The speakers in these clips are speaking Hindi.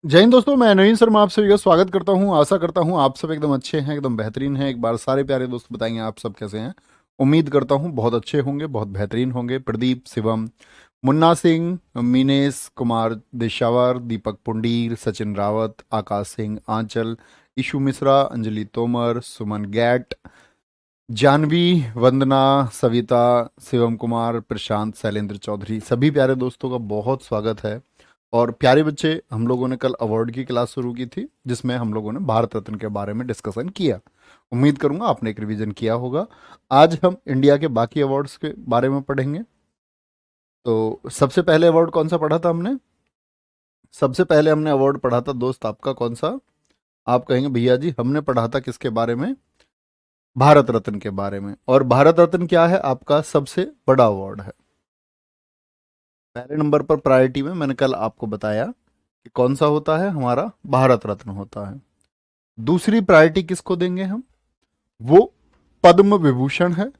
जय हिंद दोस्तों, मैं नवीन शर्मा आप सभी का स्वागत करता हूं। आशा करता हूं आप सब एकदम अच्छे हैं, एकदम बेहतरीन हैं। एक बार सारे प्यारे दोस्त बताएंगे आप सब कैसे हैं। उम्मीद करता हूं बहुत अच्छे होंगे, बहुत बेहतरीन होंगे। प्रदीप, शिवम, मुन्ना सिंह, मीनेश कुमार देशावर, दीपक पुंडीर, सचिन रावत, आकाश सिंह, आंचल, ईशु मिश्रा, अंजलि तोमर, सुमन गैट, जानवी, वंदना, सविता, शिवम कुमार, प्रशांत, शैलेंद्र चौधरी, सभी प्यारे दोस्तों का बहुत स्वागत है। और प्यारे बच्चे, हम लोगों ने कल अवार्ड की क्लास शुरू की थी जिसमें हम लोगों ने भारत रत्न के बारे में डिस्कशन किया। उम्मीद करूंगा आपने एक रिवीजन किया होगा। आज हम इंडिया के बाकी अवार्ड्स के बारे में पढ़ेंगे। तो सबसे पहले अवार्ड कौन सा पढ़ा था हमने? सबसे पहले हमने अवार्ड पढ़ा था दोस्त आपका कौन सा? आप कहेंगे भैया जी हमने पढ़ा था किसके बारे में? भारत रत्न के बारे में। और भारत रत्न क्या है? आपका सबसे बड़ा अवार्ड है। पहले नंबर पर प्रायोरिटी में मैंने कल आपको बताया कि कौन सा होता है, हमारा भारत रत्न होता है। दूसरी प्रायोरिटी किसको देंगे हम? वो पद्म विभूषण है।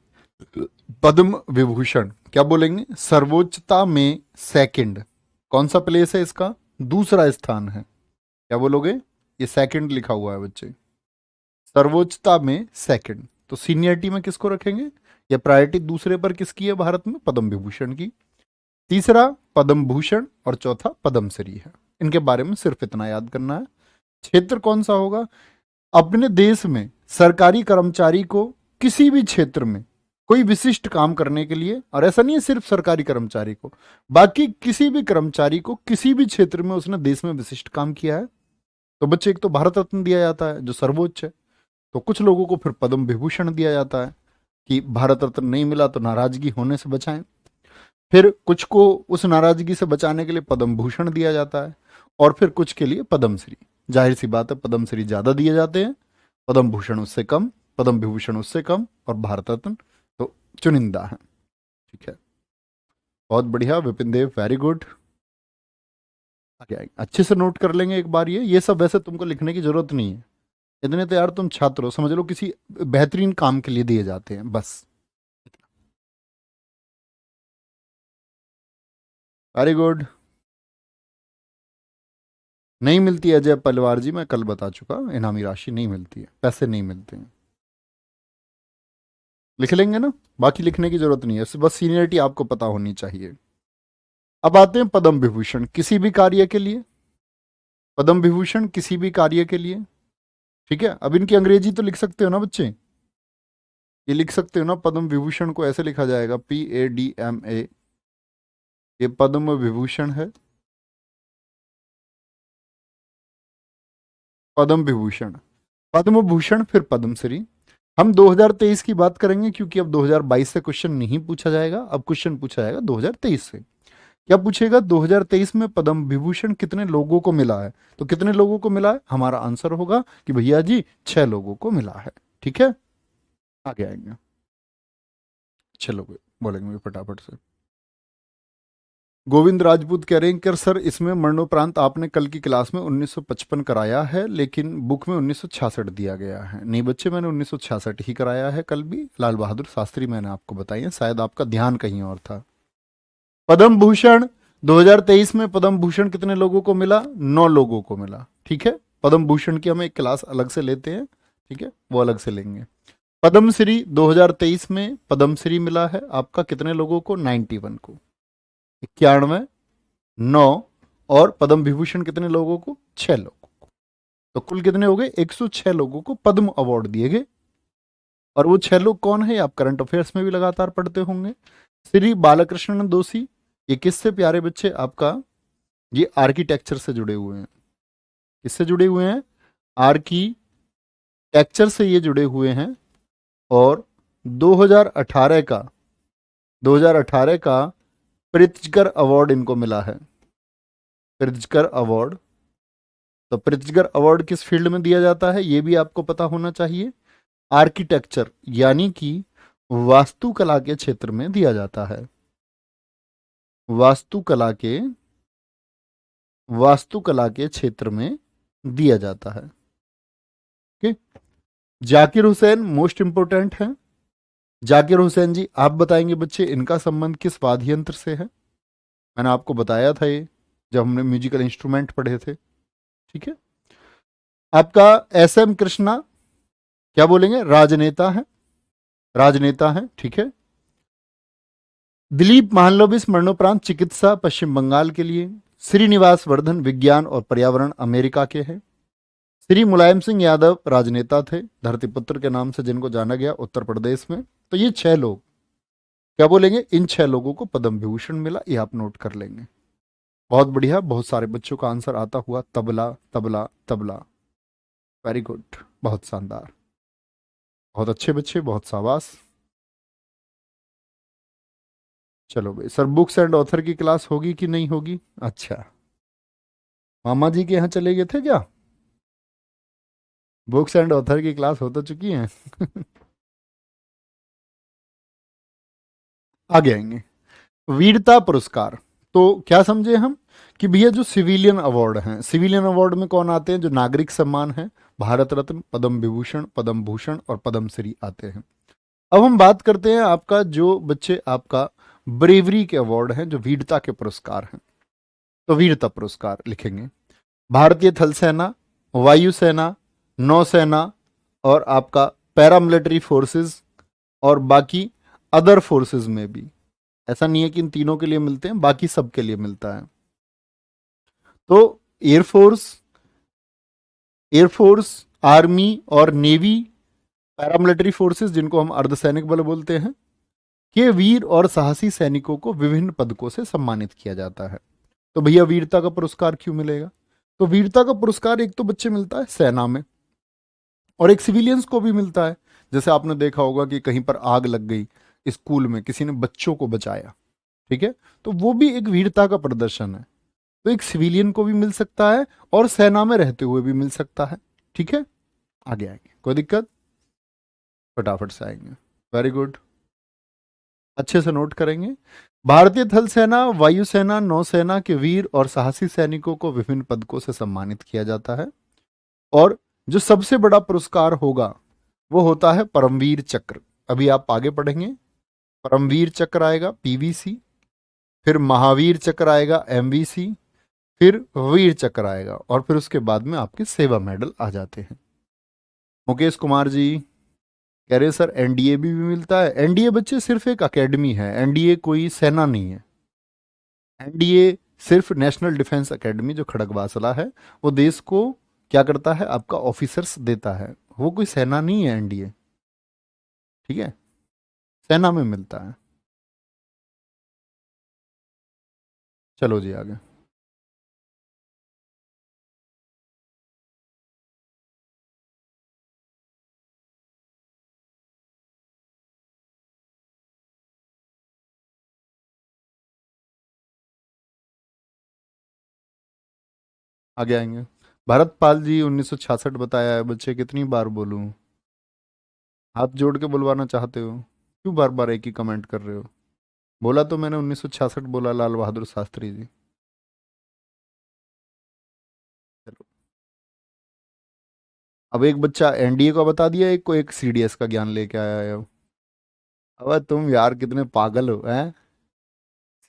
पद्म विभूषण क्या बोलेंगे? सर्वोच्चता में सेकंड। कौन सा प्लेस है इसका? दूसरा स्थान है। क्या बोलोगे? ये सेकंड लिखा हुआ है बच्चे। सर्वोच्चता में सेकंड। तो सीनियरिटी में किसको रखेंगे? या प्रायोरिटी दूसरे पर किसकी है भारत में? पद्म विभूषण की। तीसरा पद्म भूषण और चौथा पद्मश्री है। इनके बारे में सिर्फ इतना याद करना है। क्षेत्र कौन सा होगा? अपने देश में सरकारी कर्मचारी को किसी भी क्षेत्र में कोई विशिष्ट काम करने के लिए, और ऐसा नहीं है सिर्फ सरकारी कर्मचारी को, बाकी किसी भी कर्मचारी को किसी भी क्षेत्र में उसने देश में विशिष्ट काम किया है तो बच्चे एक तो भारत रत्न दिया जाता है जो सर्वोच्च है। तो कुछ लोगों को फिर पद्म विभूषण दिया जाता है कि भारत रत्न नहीं मिला तो नाराजगी होने से बचाएं। फिर कुछ को उस नाराजगी से बचाने के लिए पद्म भूषण दिया जाता है। और फिर कुछ के लिए पद्मश्री। जाहिर सी बात है पद्मश्री ज्यादा दिए जाते हैं, पद्म भूषण उससे कम, पद्म विभूषण उससे कम, और भारत रत्न तो चुनिंदा है। ठीक है, बहुत बढ़िया विपिन देव, वेरी गुड। आगे आएंगे, अच्छे से नोट कर लेंगे एक बार। ये सब वैसे तुमको लिखने की जरूरत नहीं है। इतने तो यार तुम छात्र हो, समझ लो किसी बेहतरीन काम के लिए दिए जाते हैं बस। Very good. नहीं मिलती है अजय पलवार जी, मैं कल बता चुका, इनामी राशि नहीं मिलती है, पैसे नहीं मिलते हैं। लिख लेंगे ना, बाकी लिखने की जरूरत नहीं है, बस सीनियरिटी आपको पता होनी चाहिए। अब आते हैं पद्म विभूषण किसी भी कार्य के लिए। पद्म विभूषण किसी भी कार्य के लिए। ठीक है, अब इनकी अंग्रेजी तो लिख सकते हो ना बच्चे? ये लिख सकते हो ना, पद्म विभूषण को ऐसे लिखा जाएगा PADMA। ये पद्म विभूषण है, पद्म विभूषण, पद्म भूषण, फिर पद्मश्री। हम 2023 की बात करेंगे क्योंकि अब 2022 से क्वेश्चन नहीं पूछा जाएगा, अब क्वेश्चन पूछा जाएगा 2023 से। क्या पूछेगा? 2023 में पद्म विभूषण कितने लोगों को मिला है? तो कितने लोगों को मिला है? हमारा आंसर होगा कि भैया जी 6 लोगों को मिला है। ठीक है, आगे आएंगे। 6 लोग बोलेंगे फटाफट से। गोविंद राजपूत कह रहे हैं कि सर इसमें मरणोपरांत आपने कल की क्लास में 1955 कराया है लेकिन बुक में 1966 दिया गया है। नहीं बच्चे, मैंने 1966 ही कराया है कल भी। लाल बहादुर शास्त्री मैंने आपको बताई है, शायद आपका ध्यान कहीं और था। पद्म भूषण 2023 में पद्म भूषण कितने लोगों को मिला? 9 लोगों को मिला। ठीक है, पद्म भूषण की हम एक क्लास अलग से लेते हैं, ठीक है, वो अलग से लेंगे। पद्मश्री 2023 में पद्मश्री मिला है आपका कितने लोगों को? 91 को। 91, 9, और पद्म विभूषण कितने लोगों को? 6 लोगों को। तो कुल कितने हो गए? 106 लोगों को पद्म अवार्ड दिए गए। और वो 6 लोग कौन है? आप करंट अफेयर्स में भी लगातार पढ़ते होंगे। श्री बालकृष्ण दोषी, ये किससे प्यारे बच्चे आपका? ये आर्किटेक्चर से जुड़े हुए हैं। किससे जुड़े हुए हैं? आर्किटेक्चर से ये जुड़े हुए हैं। और 2018 का 2018 का प्रित्जकर अवार्ड इनको मिला है। Pritzker award. तो प्रित्जकर अवार्ड किस फील्ड में दिया जाता है ये भी आपको पता होना चाहिए। आर्किटेक्चर यानी कि वास्तुकला के क्षेत्र में दिया जाता है। वास्तुकला के वास्तुकला के क्षेत्र में दिया जाता है। Okay. Zakir Hussain most important है। जाकिर हुसैन जी, आप बताएंगे बच्चे इनका संबंध किस वाद्य यंत्र से है? मैंने आपको बताया था ये जब हमने म्यूजिकल इंस्ट्रूमेंट पढ़े थे। ठीक है। आपका एस एम कृष्णा, क्या बोलेंगे, राजनेता है, राजनेता है, ठीक है। दिलीप महालनोबिस मरणोपरांत चिकित्सा, पश्चिम बंगाल के लिए। श्रीनिवास वर्धन विज्ञान और पर्यावरण, अमेरिका के हैं। श्री मुलायम सिंह यादव राजनेता थे, धरतीपुत्र के नाम से जिनको जाना गया, उत्तर प्रदेश में। तो ये 6 लोग, क्या बोलेंगे, इन 6 लोगों को पद्म विभूषण मिला, ये आप नोट कर लेंगे। बहुत बढ़िया, बहुत सारे बच्चों का आंसर आता हुआ, तबला तबला तबला। वेरी गुड, बहुत शानदार, बहुत अच्छे बच्चे, बहुत शाबाश। चलो भाई सर, बुक्स एंड ऑथर की क्लास होगी कि नहीं होगी? अच्छा, मामा जी के यहाँ चले गए थे क्या? बुक्स एंड ऑथर की क्लास हो तो चुकी है। आगे आएंगे। वीरता पुरस्कार, तो क्या समझे हम कि भैया जो सिविलियन अवार्ड हैं, सिविलियन अवार्ड में कौन आते हैं? जो नागरिक सम्मान है, भारत रत्न, पद्म विभूषण, पद्म भूषण और पद्म श्री आते हैं। अब हम बात करते हैं आपका, जो बच्चे आपका ब्रेवरी के अवार्ड हैं, जो वीरता के पुरस्कार हैं। तो वीरता पुरस्कार लिखेंगे, भारतीय थल सेना, वायुसेना, नौसेना और आपका पैरामिलिट्री फोर्सेस और बाकी अदर फोर्सेस में भी। ऐसा नहीं है कि इन तीनों के लिए मिलते हैं, बाकी सब के लिए मिलता है। तो एयरफोर्स, एयरफोर्स, आर्मी और नेवी, पैरामिलिट्री फोर्सेस जिनको हम अर्धसैनिक बल बोलते हैं, के वीर और साहसी सैनिकों को विभिन्न पदकों से सम्मानित किया जाता है। तो भैया वीरता का पुरस्कार क्यों मिलेगा? तो वीरता का पुरस्कार एक तो बच्चे मिलता है सेना में, और एक सिविलियंस को भी मिलता है। जैसे आपने देखा होगा कि कहीं पर आग लग गई, स्कूल में किसी ने बच्चों को बचाया, ठीक है, तो वो भी एक वीरता का प्रदर्शन है। तो एक सिविलियन को भी मिल सकता है और सेना में रहते हुए भी मिल सकता है, ठीक है। आगे आएंगे, कोई दिक्कत? फटाफट से आएंगे, वेरी गुड, अच्छे से नोट करेंगे। भारतीय थल सेना, वायुसेना, नौसेना के वीर और साहसी सैनिकों को विभिन्न पदकों से सम्मानित किया जाता है। और जो सबसे बड़ा पुरस्कार होगा वो होता है परमवीर चक्र। अभी आप आगे पढ़ेंगे, परमवीर चक्र आएगा, पीवीसी, फिर महावीर चक्र आएगा, एमवीसी, फिर वीर चक्र आएगा, और फिर उसके बाद में आपके सेवा मेडल आ जाते हैं। मुकेश कुमार जी कह रहे सर एनडीए भी मिलता है। एनडीए बच्चे सिर्फ एक एकेडमी है, एनडीए कोई सेना नहीं है। एनडीए सिर्फ नेशनल डिफेंस एकेडमी जो खड़गवासला है, वो देश को क्या करता है, आपका ऑफिसर्स देता है, वो कोई सेना नहीं है एनडीए, ठीक है, सेना में मिलता है। चलो जी आगे, आगे आएंगे। भरत पाल जी 1966 बताया है बच्चे, कितनी बार बोलूं? हाथ जोड़ के बुलवाना चाहते हो? क्यों बार बार एक ही कमेंट कर रहे हो? बोला तो मैंने 1966 बोला, लाल बहादुर शास्त्री जी। चलो, अब एक बच्चा एनडीए का बता दिया, एक को एक सीडीएस का ज्ञान लेके आया है। अब तुम यार कितने पागल हो हैं?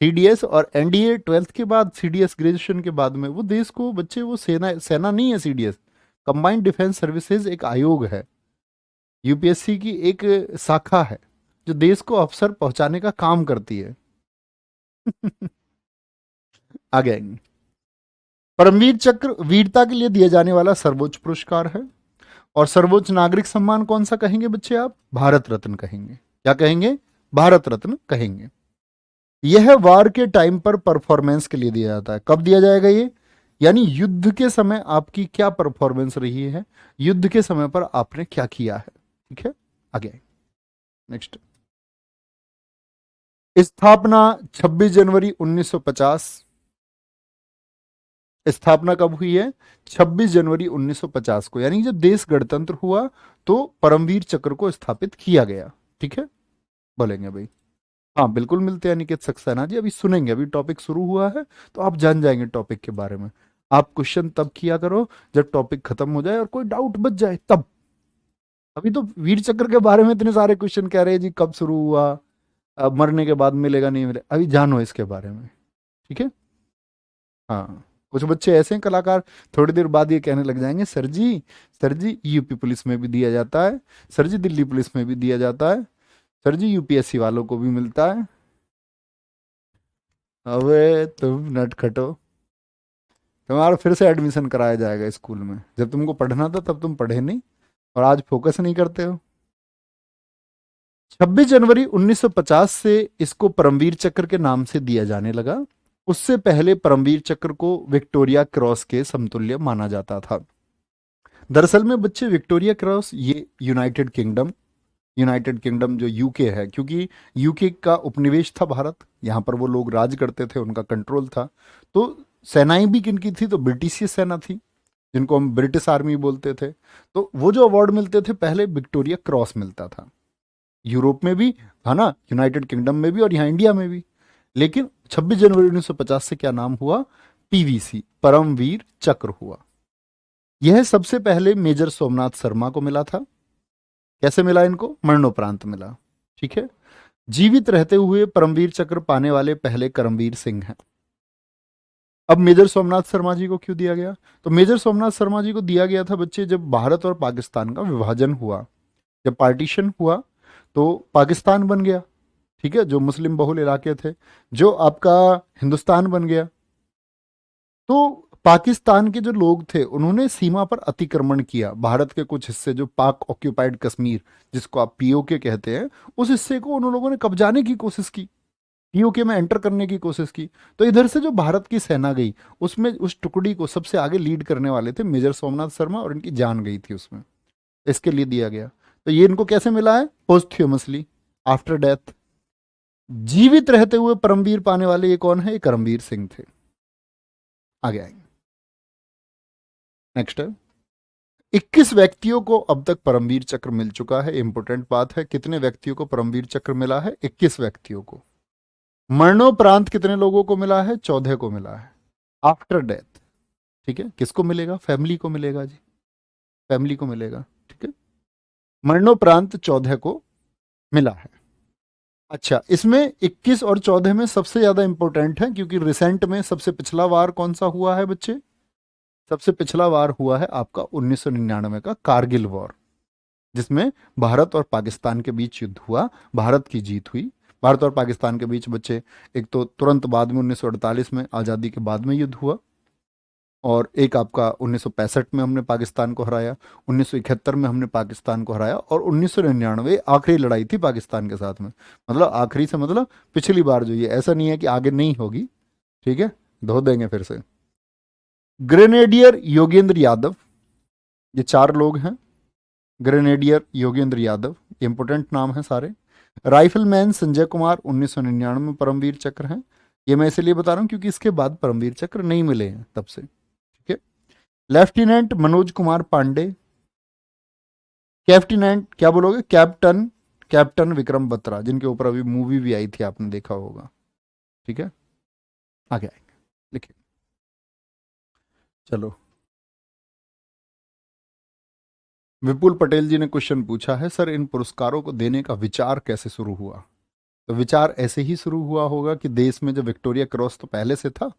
सीडीएस और एनडीए 12th के बाद, सीडीएस ग्रेजुएशन के बाद में, वो देश को बच्चे, वो सेना सेना नहीं है सीडीएस, कंबाइंड डिफेंस सर्विसेज एक आयोग है, यूपीएससी की एक शाखा है, जो देश को अवसर पहुंचाने का काम करती है। आगे आएंगे। परमवीर चक्र वीरता के लिए दिया जाने वाला सर्वोच्च पुरस्कार है। और सर्वोच्च नागरिक सम्मान कौन सा कहेंगे बच्चे आप? भारत रत्न कहेंगे। क्या कहेंगे? भारत रत्न कहेंगे। यह वार के टाइम पर परफॉर्मेंस के लिए दिया जाता है। कब दिया जाएगा ये? यानी युद्ध के समय आपकी क्या परफॉर्मेंस रही है, युद्ध के समय पर आपने क्या किया है, ठीक है। आगे नेक्स्ट। स्थापना 26 जनवरी 1950। स्थापना कब हुई है? 26 जनवरी 1950 को, यानी जब देश गणतंत्र हुआ तो परमवीर चक्र को स्थापित किया गया, ठीक है। बोलेंगे भाई, हाँ बिल्कुल मिलते हैं निकेत सक्सेना जी, अभी सुनेंगे, अभी टॉपिक शुरू हुआ है तो आप जान जाएंगे टॉपिक के बारे में। आप क्वेश्चन तब किया करो जब टॉपिक खत्म हो जाए और कोई डाउट बच जाए तब। अभी तो वीर चक्र के बारे में इतने सारे क्वेश्चन कह रहे हैं जी, कब शुरू हुआ, अब मरने के बाद मिलेगा नहीं मिलेगा, अभी जानो इसके बारे में, ठीक है। हाँ, कुछ बच्चे ऐसे हैं कलाकार, थोड़ी देर बाद ये कहने लग जाएंगे सर जी यूपी पुलिस में भी दिया जाता है, सर जी दिल्ली पुलिस में भी दिया जाता है, सर जी यूपीएससी वालों को भी मिलता है। अबे तुम नटखटो, तुम्हारा फिर से एडमिशन कराया जाएगा स्कूल में। जब तुमको पढ़ना था तब तुम पढ़े नहीं, और आज फोकस नहीं करते हो। 26 जनवरी 1950 से इसको परमवीर चक्र के नाम से दिया जाने लगा। उससे पहले परमवीर चक्र को विक्टोरिया क्रॉस के समतुल्य माना जाता था। दरअसल में बच्चे विक्टोरिया क्रॉस ये यूनाइटेड किंगडम जो यूके है, क्योंकि यूके का उपनिवेश था भारत, यहाँ पर वो लोग राज करते थे, उनका कंट्रोल था। तो सेनाएं भी किनकी थी, तो ब्रिटिश सेना थी, जिनको हम ब्रिटिश आर्मी बोलते थे। तो वो जो अवार्ड मिलते थे पहले विक्टोरिया क्रॉस मिलता था, यूरोप में भी है ना, यूनाइटेड किंगडम में भी और यहाँ इंडिया में भी। लेकिन 26 जनवरी 1950 से क्या नाम हुआ, पीवीसी, परमवीर चक्र हुआ। यह सबसे पहले मेजर सोमनाथ शर्मा को मिला था। कैसे मिला इनको, मरणोपरांत मिला। ठीक है, जीवित रहते हुए परमवीर चक्र पाने वाले पहले करमवीर सिंह हैं। अब मेजर सोमनाथ शर्मा जी को क्यों दिया गया, तो मेजर सोमनाथ शर्मा जी को दिया गया था बच्चे जब भारत और पाकिस्तान का विभाजन हुआ, जब पार्टीशन हुआ तो पाकिस्तान बन गया, ठीक है, जो मुस्लिम बहुल इलाके थे, जो आपका हिंदुस्तान बन गया। तो पाकिस्तान के जो लोग थे उन्होंने सीमा पर अतिक्रमण किया, भारत के कुछ हिस्से जो पाक ऑक्यूपाइड कश्मीर, जिसको आप पीओके कहते हैं, उस हिस्से को उन लोगों ने कब्जाने की कोशिश की, पीओके में एंटर करने की कोशिश की। तो इधर से जो भारत की सेना गई, उसमें उस टुकड़ी को सबसे आगे लीड करने वाले थे मेजर सोमनाथ शर्मा, और इनकी जान गई थी उसमें, इसके लिए दिया गया। तो ये इनको कैसे मिला है, पोस्ट्यूमसली, आफ्टर डेथ। जीवित रहते हुए परमवीर पाने वाले ये कौन है, ये करमवीर सिंह थे। आगे आएंगे, नेक्स्ट है, 21 व्यक्तियों को अब तक परमवीर चक्र मिल चुका है। इंपोर्टेंट बात है, कितने व्यक्तियों को परमवीर चक्र मिला है, 21 व्यक्तियों को। मरणोपरांत कितने लोगों को मिला है, 14 को मिला है, आफ्टर डेथ। ठीक है, किसको मिलेगा, फैमिली को मिलेगा जी, फैमिली को मिलेगा। ठीक है, मरणोपरांत 14 को मिला है। अच्छा, इसमें 21 और 14 में सबसे ज्यादा इंपॉर्टेंट है, क्योंकि रिसेंट में सबसे पिछला वार कौन सा हुआ है बच्चे, सबसे पिछला वार हुआ है आपका 1999 का कारगिल वॉर, जिसमें भारत और पाकिस्तान के बीच युद्ध हुआ, भारत की जीत हुई। भारत और पाकिस्तान के बीच बच्चे, एक तो तुरंत बाद में 1948 में आज़ादी के बाद में युद्ध हुआ, और एक आपका 1965 में हमने पाकिस्तान को हराया, 1971 में हमने पाकिस्तान को हराया, और 1999 आखिरी लड़ाई थी पाकिस्तान के साथ में। मतलब आखिरी से मतलब पिछली बार जो, ये ऐसा नहीं है कि आगे नहीं होगी, ठीक है, धो देंगे फिर से। ग्रेनेडियर योगेंद्र यादव, ये 4 लोग हैं, ग्रेनेडियर योगेंद्र यादव, इंपोर्टेंट नाम है सारे। राइफलमैन संजय कुमार 1999 में परमवीर चक्र हैं। ये मैं इसलिए बता रहा हूं क्योंकि इसके बाद परमवीर चक्र नहीं मिले हैं तब से। ठीक है, लेफ्टिनेंट मनोज कुमार पांडे, कैप्टिनेंट क्या बोलोगे, कैप्टन विक्रम बत्रा, जिनके ऊपर अभी मूवी भी आई थी, आपने देखा होगा। ठीक है, आगे आएंगे, लिखिए, चलो। विपुल पटेल जी ने क्वेश्चन पूछा है, सर इन पुरस्कारों को देने का विचार कैसे शुरू हुआ। तो विचार ऐसे ही शुरू हुआ होगा कि देश में जो विक्टोरिया क्रॉस तो पहले से था,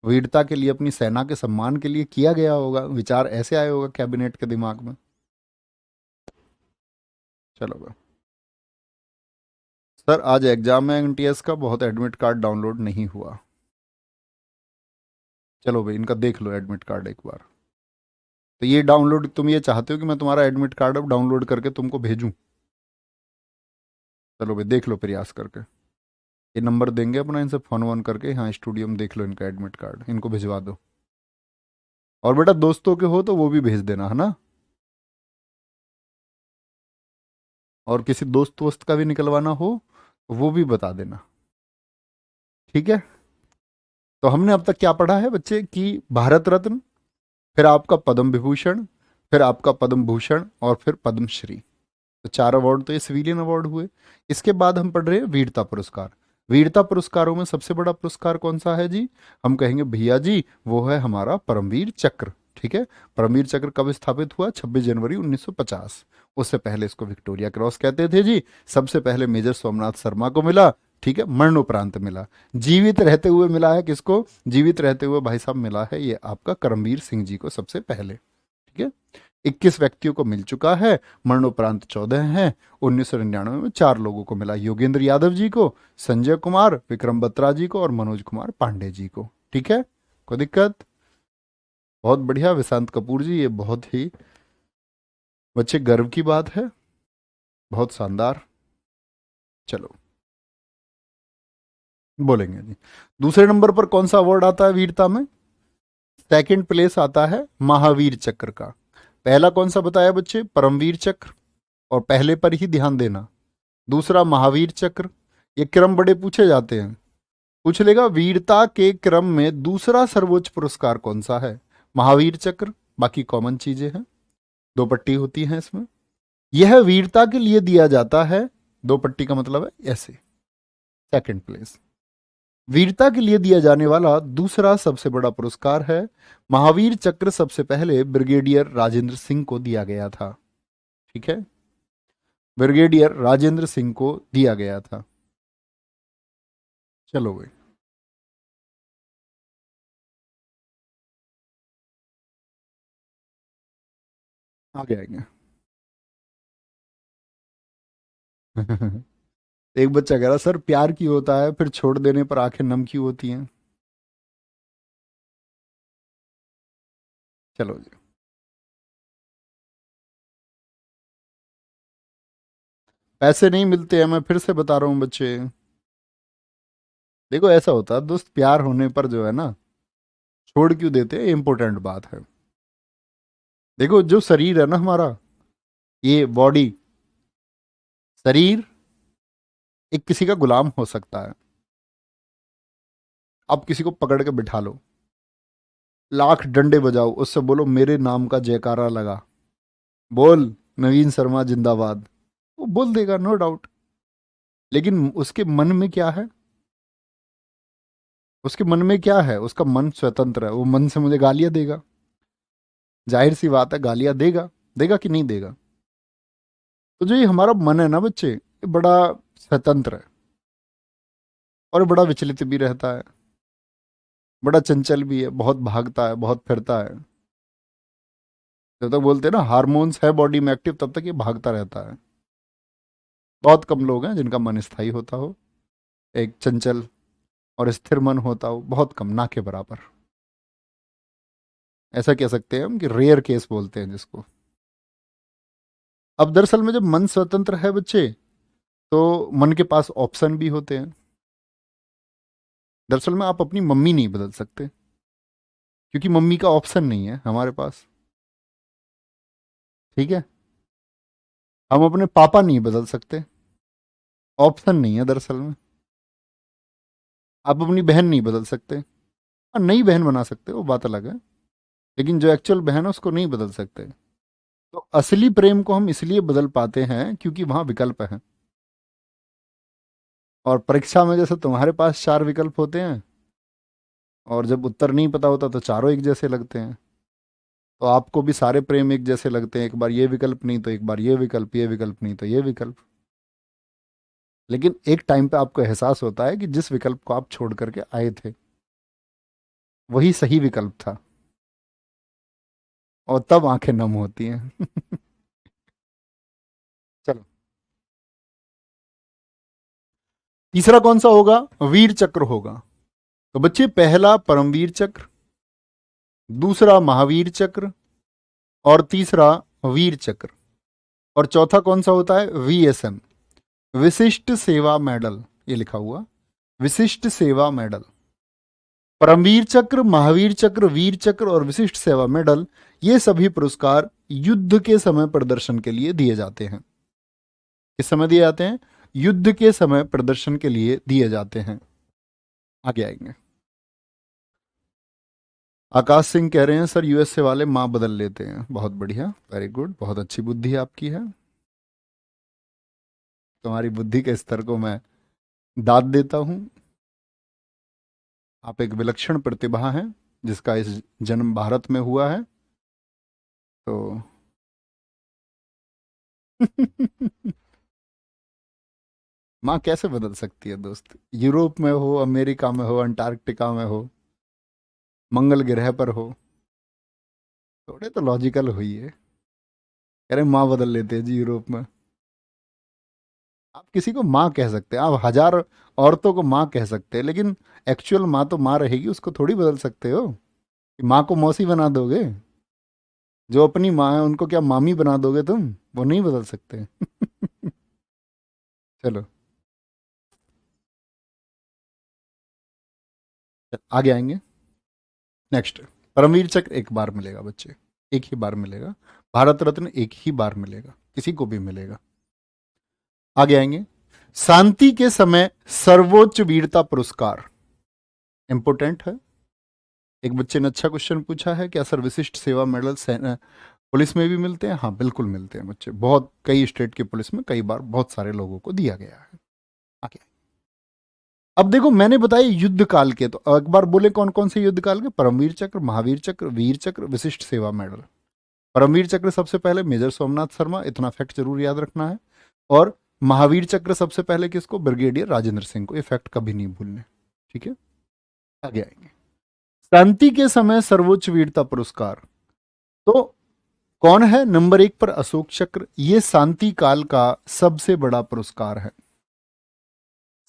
वीरता के लिए, अपनी सेना के सम्मान के लिए किया गया होगा, विचार ऐसे आया होगा कैबिनेट के दिमाग में। चलो भाई, सर आज एग्जाम है एनटीएस का, बहुत एडमिट कार्ड डाउनलोड नहीं हुआ। चलो भाई, इनका देख लो एडमिट कार्ड एक बार। तो ये डाउनलोड, तुम ये चाहते हो कि मैं तुम्हारा एडमिट कार्ड अब डाउनलोड करके तुमको भेजूं। चलो भाई देख लो प्रयास करके, ये नंबर देंगे अपना, इनसे फोन वोन करके, हाँ स्टूडियो में देख लो इनका एडमिट कार्ड, इनको भिजवा दो। और बेटा दोस्तों के हो तो वो भी भेज देना, है ना, और किसी दोस्त वोस्त का भी निकलवाना हो तो वो भी बता देना। ठीक है, तो हमने अब तक क्या पढ़ा है बच्चे, कि भारत रत्न, फिर आपका पद्म विभूषण, फिर आपका पद्म भूषण, और फिर पद्मश्री। तो 4 अवार्ड तो ये सिविलियन अवार्ड हुए। इसके बाद हम पढ़ रहे हैं वीरता पुरस्कार। वीरता पुरस्कारों में सबसे बड़ा पुरस्कार कौन सा है जी, हम कहेंगे भैया जी वो है हमारा परमवीर चक्र। ठीक है, परमवीर चक्र कब स्थापित हुआ, 26 जनवरी 1950। उससे पहले इसको विक्टोरिया क्रॉस कहते थे जी। सबसे पहले मेजर सोमनाथ शर्मा को मिला, ठीक है, मरणोपरांत मिला। जीवित रहते हुए मिला है किसको? जीवित रहते हुए भाई साहब मिला है ये आपका करमवीर सिंह जी को सबसे पहले। ठीक है, 21 व्यक्तियों को मिल चुका है, मरणोपरांत 14 है। 1999 में 4 लोगों को मिला, योगेंद्र यादव जी को, संजय कुमार, विक्रम बत्रा जी को और मनोज कुमार पांडे जी को। ठीक है, कोई दिक्कत? बहुत बढ़िया विशांत कपूर जी, ये बहुत ही बच्चे गर्व की बात है, बहुत शानदार। चलो बोलेंगे जी। दूसरे नंबर पर कौन सा अवार्ड आता है वीरता में? सेकंड प्लेस आता है महावीर चक्र का। पहला कौन सा बताया बच्चे? परमवीर चक्र, और पहले पर ही ध्यान देना। दूसरा महावीर चक्र। ये क्रम बड़े पूछे जाते हैं, पूछ लेगा वीरता के क्रम में दूसरा सर्वोच्च पुरस्कार कौन सा है? महावीर चक्र। बाकी कॉमन चीजें हैं, 2 पट्टी होती हैं इसमें। यह वीरता के लिए दिया जाता है, 2 पट्टी का मतलब है ऐसे, सेकंड प्लेस। वीरता के लिए दिया जाने वाला दूसरा सबसे बड़ा पुरस्कार है महावीर चक्र। सबसे पहले ब्रिगेडियर राजेंद्र सिंह को दिया गया था। ठीक है, ब्रिगेडियर राजेंद्र सिंह को दिया गया था। चलो भाई, आगे आएंगे। एक बच्चा कह रहा सर प्यार क्यों होता है फिर छोड़ देने पर आंखें नम क्यों होती हैं? चलो जी, पैसे नहीं मिलते हैं, मैं फिर से बता रहा हूँ बच्चे। देखो ऐसा होता है दोस्त, प्यार होने पर जो है ना, छोड़ क्यों देते हैं, इंपॉर्टेंट बात है। देखो जो शरीर है ना हमारा, ये बॉडी, शरीर एक किसी का गुलाम हो सकता है। आप किसी को पकड़ के बिठा लो, लाख डंडे बजाओ, उससे बोलो मेरे नाम का जयकारा लगा, बोल नवीन शर्मा जिंदाबाद, वो बोल देगा नो डाउट। लेकिन उसके मन में क्या है? उसके मन में क्या है? उसका मन स्वतंत्र है, वो मन से मुझे गालियां देगा, जाहिर सी बात है गालियां देगा। देगा कि नहीं देगा? तो जो ये हमारा मन है ना बच्चे, ये बड़ा स्वतंत्र है, और बड़ा विचलित भी रहता है, बड़ा चंचल भी है, बहुत भागता है, बहुत फिरता है। जब तक बोलते हैं ना हार्मोन्स है बॉडी में एक्टिव, तब तक ये भागता रहता है। बहुत कम लोग हैं जिनका मन स्थायी होता हो, एक चंचल और स्थिर मन होता हो, बहुत कम, ना के बराबर। ऐसा कह सकते हैं हम कि रेयर केस बोलते हैं जिसको। अब दरअसल में जब मन स्वतंत्र है बच्चे, तो मन के पास ऑप्शन भी होते हैं। दरअसल में आप अपनी मम्मी नहीं बदल सकते, क्योंकि मम्मी का ऑप्शन नहीं है हमारे पास। ठीक है, हम अपने पापा नहीं बदल सकते, ऑप्शन नहीं है दरअसल में। आप अपनी बहन नहीं बदल सकते, हाँ नई बहन बना सकते, वो बात अलग है, लेकिन जो एक्चुअल बहन है उसको नहीं बदल सकते। तो असली प्रेम को हम इसलिए बदल पाते हैं क्योंकि वहां विकल्प है। और परीक्षा में जैसे तुम्हारे पास 4 विकल्प होते हैं, और जब उत्तर नहीं पता होता तो चारों एक जैसे लगते हैं, तो आपको भी सारे प्रेम एक जैसे लगते हैं, एक बार ये विकल्प नहीं तो एक बार ये विकल्प, ये विकल्प नहीं तो ये विकल्प। लेकिन एक टाइम पे आपको एहसास होता है कि जिस विकल्प को आप छोड़ करके आए थे वही सही विकल्प था, और तब आंखें नम होती हैं। चलो, तीसरा कौन सा होगा? वीर चक्र होगा। तो बच्चे पहला परमवीर चक्र, दूसरा महावीर चक्र, और तीसरा वीर चक्र, और चौथा कौन सा होता है? वीएसएम, विशिष्ट सेवा मेडल, ये लिखा हुआ विशिष्ट सेवा मेडल। परमवीर चक्र, महावीर चक्र, वीर चक्र और विशिष्ट सेवा मेडल, ये सभी पुरस्कार युद्ध के समय प्रदर्शन के लिए दिए जाते हैं। किस समय दिए जाते हैं? युद्ध के समय प्रदर्शन के लिए दिए जाते हैं। आगे आएंगे। आकाश सिंह कह रहे हैं सर यूएसए वाले माँ बदल लेते हैं। बहुत बढ़िया, वेरी गुड, बहुत अच्छी बुद्धि आपकी है। तुम्हारी बुद्धि के स्तर को मैं दाद देता हूं। आप एक विलक्षण प्रतिभा हैं, जिसका इस जन्म भारत में हुआ है। तो माँ कैसे बदल सकती है दोस्त? यूरोप में हो, अमेरिका में हो, अंटार्कटिका में हो, मंगल ग्रह पर हो, थोड़े तो लॉजिकल हुई है। कह रहे माँ बदल लेते हैं जी यूरोप में। आप किसी को माँ कह सकते हैं, आप हजार औरतों को माँ कह सकते हैं, लेकिन एक्चुअल माँ तो माँ रहेगी, उसको थोड़ी बदल सकते हो कि माँ को मौसी बना दोगे। जो अपनी माँ है उनको क्या मामी बना दोगे तुम? वो नहीं बदल सकते। चलो आगे आएंगे। नेक्स्ट, परमवीर चक्र एक बार मिलेगा बच्चे, एक ही बार मिलेगा। भारत रत्न एक ही बार मिलेगा, किसी को भी मिलेगा। आगे आएंगे। शांति के समय सर्वोच्च वीरता पुरस्कार, इंपोर्टेंट है। एक बच्चे ने अच्छा क्वेश्चन पूछा है, क्या सर विशिष्ट सेवा मेडल पुलिस में भी मिलते हैं? हाँ बिल्कुल मिलते हैं बच्चे, बहुत कई स्टेट के पुलिस में कई बार बहुत सारे लोगों को दिया गया है। आगे, अब देखो मैंने बताया युद्ध काल के, तो एक बार बोले कौन कौन से युद्ध काल के? परमवीर चक्र, महावीर चक्र, वीर चक्र, विशिष्ट सेवा मेडल। परमवीर चक्र सबसे पहले मेजर सोमनाथ शर्मा, इतना फैक्ट जरूर याद रखना है। और महावीर चक्र सबसे पहले किसको? ब्रिगेडियर राजेंद्र सिंह को। ये फैक्ट कभी नहीं भूलने, ठीक है। आगे आएंगे। शांति के समय सर्वोच्च वीरता पुरस्कार, तो कौन है नंबर एक पर? अशोक चक्र। ये शांति काल का सबसे बड़ा पुरस्कार है।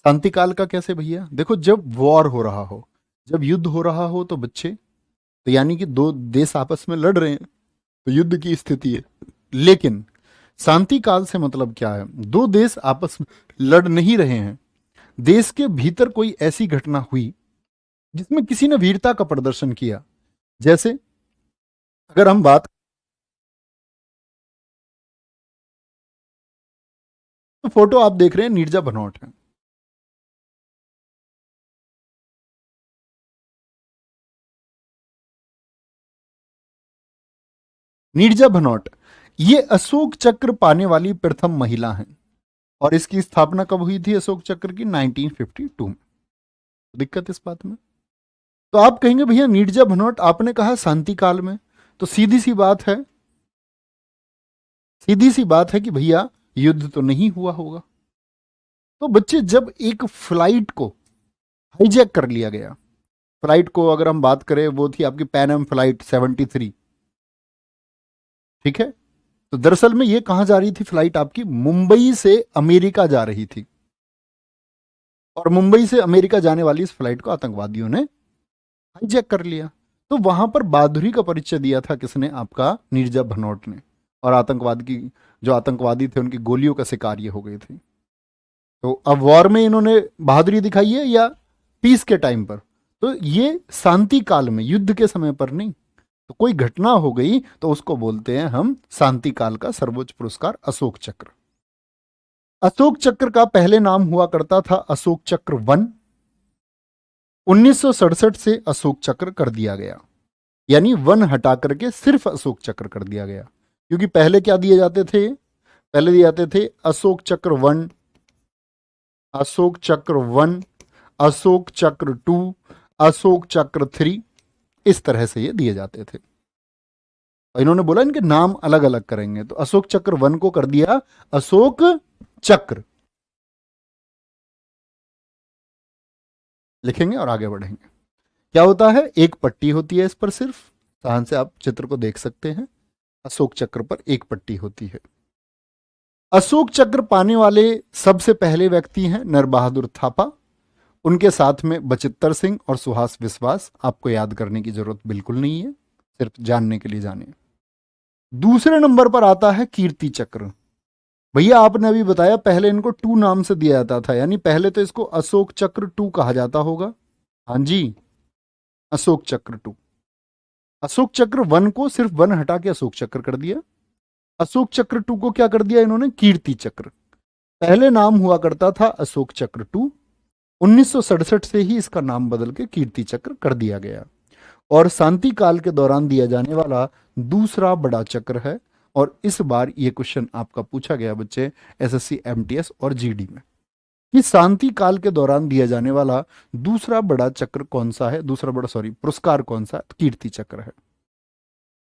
शांति काल का कैसे भैया? देखो जब वॉर हो रहा हो, जब युद्ध हो रहा हो तो बच्चे, तो यानी कि दो देश आपस में लड़ रहे हैं, तो युद्ध की स्थिति है। लेकिन शांति काल से मतलब क्या है? दो देश आपस में लड़ नहीं रहे हैं, देश के भीतर कोई ऐसी घटना हुई जिसमें किसी ने वीरता का प्रदर्शन किया। जैसे अगर हम बात, तो फोटो आप देख रहे हैं नीरजा भनोट है। नीरजा भनोट ये अशोक चक्र पाने वाली प्रथम महिला हैं। और इसकी स्थापना कब हुई थी अशोक चक्र की? 1952 में। दिक्कत इस बात में, तो आप कहेंगे भैया नीरजा भनोट आपने कहा शांति काल में, तो सीधी सी बात है कि भैया युद्ध तो नहीं हुआ होगा। तो बच्चे जब एक फ्लाइट को हाईजैक कर लिया गया, फ्लाइट को अगर हम बात करें वो थी आपकी पैन एम फ्लाइट 73, ठीक है। तो दरअसल में ये कहां जा रही थी फ्लाइट? आपकी मुंबई से अमेरिका जा रही थी, और मुंबई से अमेरिका जाने वाली इस फ्लाइट को आतंकवादियों ने हाईजैक कर लिया। तो वहां पर बहादुरी का परिचय दिया था किसने? आपका नीरजा भनोट ने। और आतंकवाद की, जो आतंकवादी थे उनकी गोलियों का शिकार ये हो गए थे। तो अब वॉर में इन्होंने बहादुरी दिखाई है या पीस के टाइम पर? तो ये शांति काल में, युद्ध के समय पर नहीं। तो कोई घटना हो गई तो उसको बोलते हैं हम शांति काल का सर्वोच्च पुरस्कार अशोक चक्र। अशोक चक्र का पहले नाम हुआ करता था अशोक चक्र वन। 1967 से अशोक चक्र कर दिया गया, यानी वन हटा करके सिर्फ अशोक चक्र कर दिया गया। क्योंकि पहले क्या दिए जाते थे? पहले दिए जाते थे अशोक चक्र वन, अशोक चक्र वन, अशोक चक्र टू, अशोक चक्र थ्री, इस तरह से ये दिए जाते थे। और इन्होंने बोला इनके नाम अलग अलग करेंगे, तो अशोक चक्र वन को कर दिया अशोक चक्र, लिखेंगे और आगे बढ़ेंगे। क्या होता है? एक पट्टी होती है इस पर, सिर्फ ध्यान से आप चित्र को देख सकते हैं। अशोक चक्र पर एक पट्टी होती है। अशोक चक्र पाने वाले सबसे पहले व्यक्ति हैं नर बहादुर थापा, उनके साथ में बचित्तर सिंह और सुहास विश्वास। आपको याद करने की जरूरत बिल्कुल नहीं है, सिर्फ जानने के लिए जाने। दूसरे नंबर पर आता है कीर्ति चक्र। भैया आपने अभी बताया पहले इनको टू नाम से दिया जाता था, यानी पहले तो इसको अशोक चक्र टू कहा जाता होगा। हाँ जी, अशोक चक्र टू। अशोक चक्र वन को सिर्फ वन हटा के अशोक चक्र कर दिया। अशोक चक्र टू को क्या कर दिया इन्होंने? कीर्ति चक्र। पहले नाम हुआ करता था अशोक चक्र टू, 1967 से ही इसका नाम बदल के कीर्ति चक्र कर दिया गया। और शांति काल के दौरान दिया जाने वाला दूसरा बड़ा चक्र है। और इस बार ये क्वेश्चन आपका पूछा गया बच्चे एसएससी एमटीएस और जीडी में, कि शांति काल के दौरान दिया जाने वाला दूसरा बड़ा चक्र कौन सा है? दूसरा बड़ा पुरस्कार कौन सा है? तो कीर्ति चक्र है।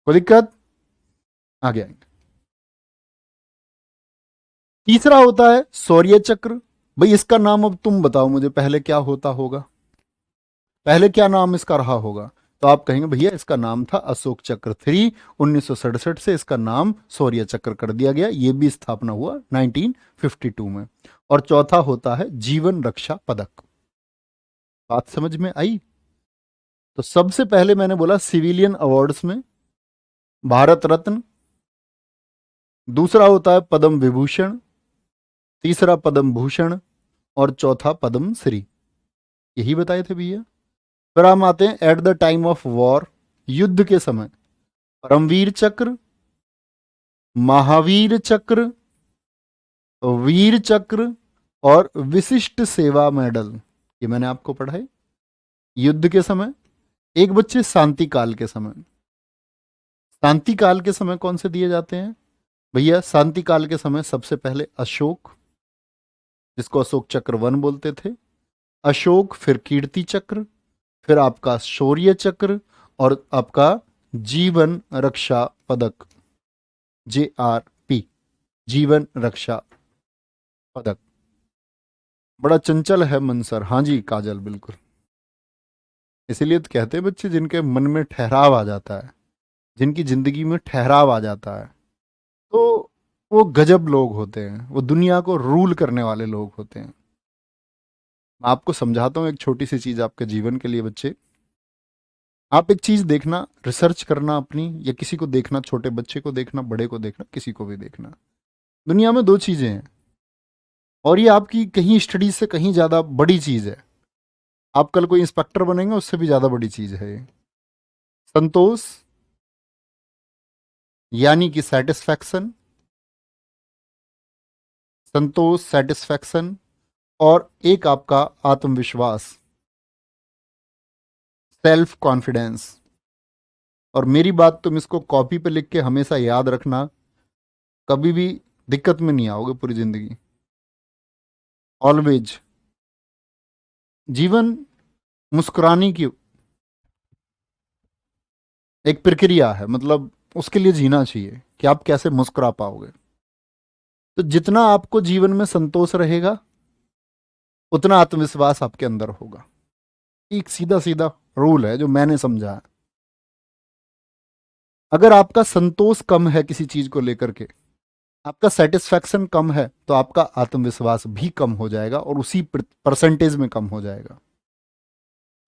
कोई दिक्कत? आगे आएंगे। तीसरा होता है शौर्य चक्र। भाई इसका नाम अब तुम बताओ मुझे, पहले क्या होता होगा, पहले क्या नाम इसका रहा होगा? तो आप कहेंगे भैया इसका नाम था अशोक चक्र 3, 1967 से इसका नाम शौर्य चक्र कर दिया गया, ये भी स्थापना हुआ 1952 में। और चौथा होता है जीवन रक्षा पदक। बात समझ में आई? तो सबसे पहले मैंने बोला सिविलियन अवार्ड्स में भारत रत्न, दूसरा होता है पद्म विभूषण, तीसरा पद्म भूषण, और चौथा पद्म श्री। यही बताए थे भैया। फिर हम आते हैं at the time of war, युद्ध के समय परमवीर चक्र, महावीर चक्र, वीर चक्र और विशिष्ट सेवा मेडल, ये मैंने आपको पढ़ाई युद्ध के समय। एक बच्चे शांति काल के समय, शांति काल के समय कौन से दिए जाते हैं भैया? शांति काल के समय सबसे पहले अशोक, जिसको अशोक चक्र 1 बोलते थे, अशोक, फिर कीर्ति चक्र, फिर आपका शौर्य चक्र, और आपका जीवन रक्षा पदक, JRP, जीवन रक्षा पदक। बड़ा चंचल है मन सर। हाँ जी काजल, बिल्कुल। इसीलिए तो कहते हैं बच्चे जिनके मन में ठहराव आ जाता है, जिनकी जिंदगी में ठहराव आ जाता है, तो वो गजब लोग होते हैं, वो दुनिया को रूल करने वाले लोग होते हैं। मैं आपको समझाता हूँ एक छोटी सी चीज आपके जीवन के लिए बच्चे। आप एक चीज देखना, रिसर्च करना अपनी, या किसी को देखना, छोटे बच्चे को देखना, बड़े को देखना, किसी को भी देखना। दुनिया में दो चीजें हैं, और ये आपकी कहीं स्टडीज से कहीं ज्यादा बड़ी चीज है। आप कल कोई इंस्पेक्टर बनेंगे, उससे भी ज्यादा बड़ी चीज है ये। संतोष यानी कि सेटिस्फैक्शन, संतोष, सेटिस्फैक्शन, और एक आपका आत्मविश्वास, सेल्फ कॉन्फिडेंस। और मेरी बात तुम इसको कॉपी पे लिख के हमेशा याद रखना, कभी भी दिक्कत में नहीं आओगे पूरी जिंदगी। ऑलवेज। जीवन मुस्कुराने की एक प्रक्रिया है, मतलब उसके लिए जीना चाहिए कि आप कैसे मुस्कुरा पाओगे। तो जितना आपको जीवन में संतोष रहेगा, उतना आत्मविश्वास आपके अंदर होगा। एक सीधा सीधा रूल है जो मैंने समझा है। अगर आपका संतोष कम है किसी चीज को लेकर के, आपका सेटिस्फैक्शन कम है, तो आपका आत्मविश्वास भी कम हो जाएगा और उसी परसेंटेज में कम हो जाएगा।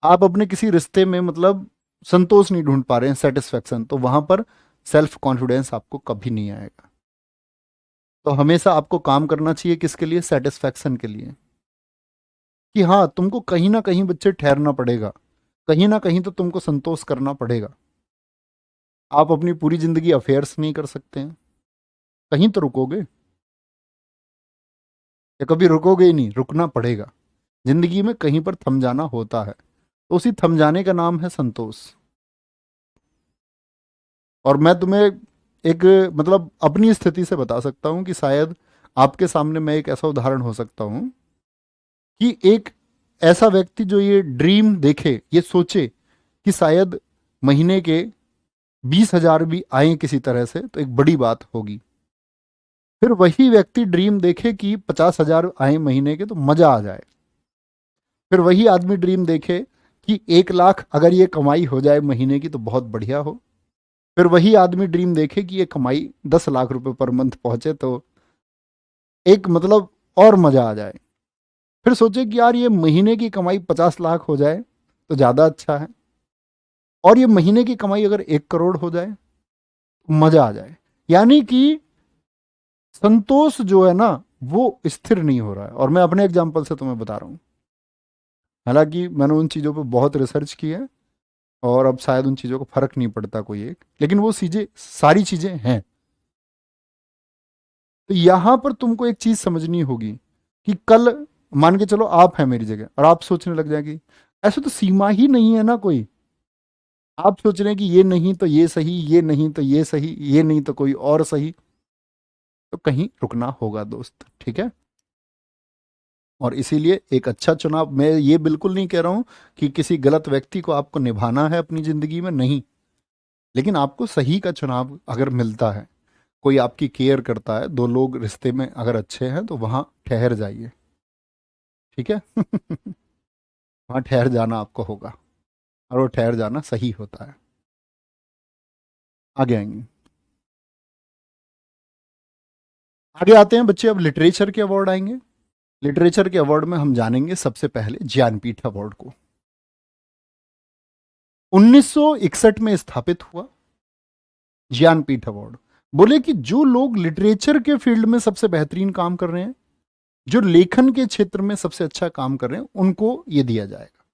आप अपने किसी रिश्ते में मतलब संतोष नहीं ढूंढ पा रहे हैं, सेटिस्फैक्शन, तो वहां पर सेल्फ कॉन्फिडेंस आपको कभी नहीं आएगा। तो हमेशा आपको काम करना चाहिए किसके लिए? सेटिस्फैक्शन के लिए। कि हाँ, तुमको कहीं ना कहीं बच्चे ठहरना पड़ेगा, कहीं ना कहीं तो तुमको संतोष करना पड़ेगा। आप अपनी पूरी जिंदगी अफेयर्स नहीं कर सकते हैं, कहीं तो रुकोगे, या कभी रुकोगे ही नहीं, रुकना पड़ेगा। जिंदगी में कहीं पर थम जाना होता है, तो उसी थम जाने का नाम है संतोष। और मैं तुम्हें एक मतलब अपनी स्थिति से बता सकता हूं कि शायद आपके सामने मैं एक ऐसा उदाहरण हो सकता हूं कि एक ऐसा व्यक्ति जो ये ड्रीम देखे, ये सोचे कि शायद महीने के 20,000 भी आए किसी तरह से तो एक बड़ी बात होगी। फिर वही व्यक्ति ड्रीम देखे कि 50,000 आए महीने के तो मजा आ जाए। फिर वही आदमी ड्रीम देखे कि 1 लाख अगर ये कमाई हो जाए महीने की तो बहुत बढ़िया हो। फिर वही आदमी ड्रीम देखे कि ये कमाई 10 लाख रुपए पर मंथ पहुंचे तो एक मतलब और मजा आ जाए। फिर सोचे कि यार ये महीने की कमाई 50 लाख हो जाए तो ज्यादा अच्छा है, और ये महीने की कमाई अगर 1 करोड़ हो जाए तो मजा आ जाए। यानी कि संतोष जो है ना, वो स्थिर नहीं हो रहा है। और मैं अपने एग्जाम्पल से तुम्हें बता रहा हूं, हालांकि मैंने उन चीज़ों पर बहुत रिसर्च की है, और अब शायद उन चीज़ों को फर्क नहीं पड़ता कोई एक, लेकिन वो चीज़ें, सारी चीज़ें हैं। तो यहां पर तुमको एक चीज़ समझनी होगी कि कल मान के चलो आप हैं मेरी जगह और आप सोचने लग जाएंगे ऐसे तो सीमा ही नहीं है ना कोई। आप सोच रहे हैं कि ये नहीं तो ये सही, ये नहीं तो ये सही, ये नहीं तो कोई और सही, तो कहीं रुकना होगा दोस्त, ठीक है। और इसीलिए एक अच्छा चुनाव, मैं ये बिल्कुल नहीं कह रहा हूं कि किसी गलत व्यक्ति को आपको निभाना है अपनी जिंदगी में, नहीं। लेकिन आपको सही का चुनाव अगर मिलता है, कोई आपकी केयर करता है, दो लोग रिश्ते में अगर अच्छे हैं, तो वहां ठहर जाइए। ठीक है। वहां ठहर जाना आपको होगा, और वो ठहर जाना सही होता है। आगे आएंगे, आगे आते हैं बच्चे। अब लिटरेचर के अवार्ड आएंगे। लिटरेचर के अवार्ड में हम जानेंगे सबसे पहले ज्ञानपीठ अवार्ड को। 1961 में स्थापित हुआ ज्ञानपीठ अवार्ड। बोले कि जो लोग लिटरेचर के फील्ड में सबसे बेहतरीन काम कर रहे हैं, जो लेखन के क्षेत्र में सबसे अच्छा काम कर रहे हैं, उनको ये दिया जाएगा।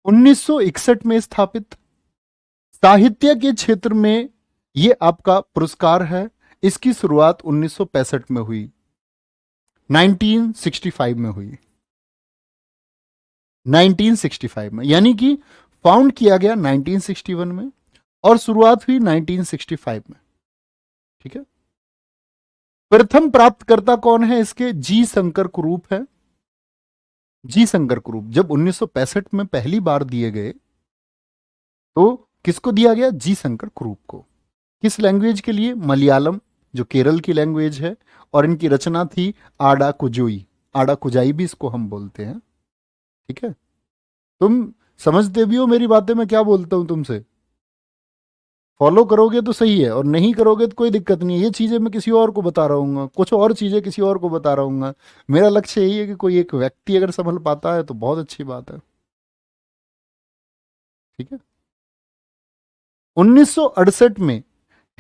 1961 में स्थापित। साहित्य के क्षेत्र में ये आपका पुरस्कार है। इसकी शुरुआत 1965 में हुई, 1965 में हुई, 1965 में, यानी कि फाउंड किया गया 1961 में और शुरुआत हुई 1965 में। ठीक है। प्रथम प्राप्तकर्ता कौन है इसके? जी शंकर कुरूप है। जी शंकर कुरूप जब 1965 में पहली बार दिए गए तो किसको दिया गया? जी शंकर कुरूप को। किस लैंग्वेज के लिए? मलयालम, जो केरल की लैंग्वेज है, और इनकी रचना थी आडा कुजोई। आडा कुजाई भी इसको हम बोलते हैं। ठीक है। तुम समझते भी हो मेरी बातें, मैं क्या बोलता हूं तुमसे? फॉलो करोगे तो सही है, और नहीं करोगे तो कोई दिक्कत नहीं है। ये चीजें मैं किसी और को बता रहा हूँ, कुछ और चीजें किसी और को बता रहा हूँ। मेरा लक्ष्य यही है कि कोई एक व्यक्ति अगर संभल पाता है तो बहुत अच्छी बात है। ठीक है। 1968 में